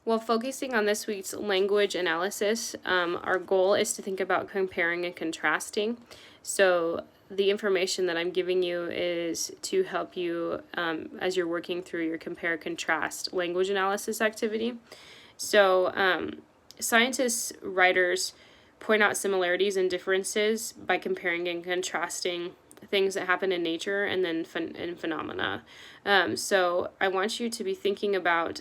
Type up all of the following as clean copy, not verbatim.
Well, focusing on this week's language analysis, our goal is to think about comparing and contrasting. So the information that I'm giving you is to help you as you're working through your compare contrast language analysis activity. So scientists, writers point out similarities and differences by comparing and contrasting things that happen in nature and then in phenomena. So I want you to be thinking about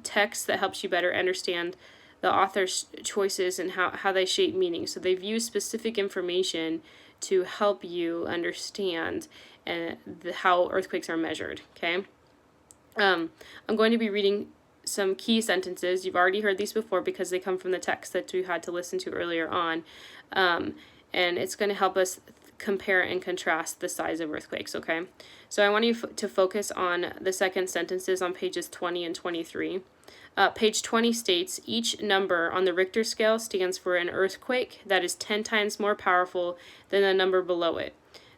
text that helps you better understand the author's choices and how they shape meaning. So they've used specific information to help you understand how earthquakes are measured. Okay. I'm going to be reading some key sentences. You've already heard these before because they come from the text that you had to listen to earlier on. And it's going to help us compare and contrast the size of earthquakes, okay? So I want you to focus on the second sentences on pages 20 and 23. Page 20 states, each number on the Richter scale stands for an earthquake that is 10 times more powerful than the number below it.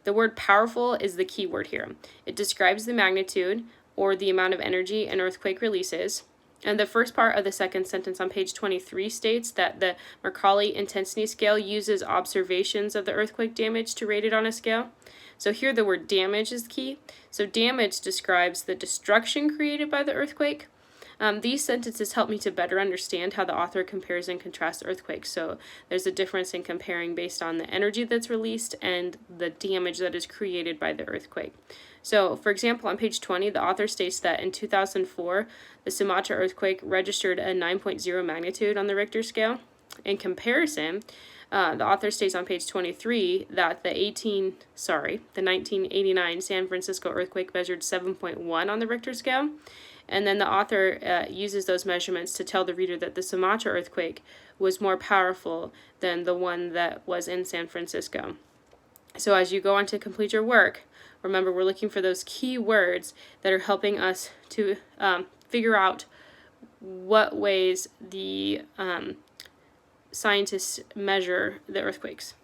The word powerful is the key word here. It describes the magnitude or the amount of energy an earthquake releases. And the first part of the second sentence on page 23 states that the Mercalli intensity scale uses observations of the earthquake damage to rate it on a scale. So here the word damage is key. So damage describes the destruction created by the earthquake. These sentences help me to better understand how the author compares and contrasts earthquakes. So there's a difference in comparing based on the energy that's released and the damage that is created by the earthquake. So, for example, on page 20, the author states that in 2004, the Sumatra earthquake registered a 9.0 magnitude on the Richter scale. In comparison, the author states on page 23 that the 1989 San Francisco earthquake measured 7.1 on the Richter scale. And then the author uses those measurements to tell the reader that the Sumatra earthquake was more powerful than the one that was in San Francisco. So as you go on to complete your work, remember we're looking for those key words that are helping us to figure out what ways the scientists measure the earthquakes.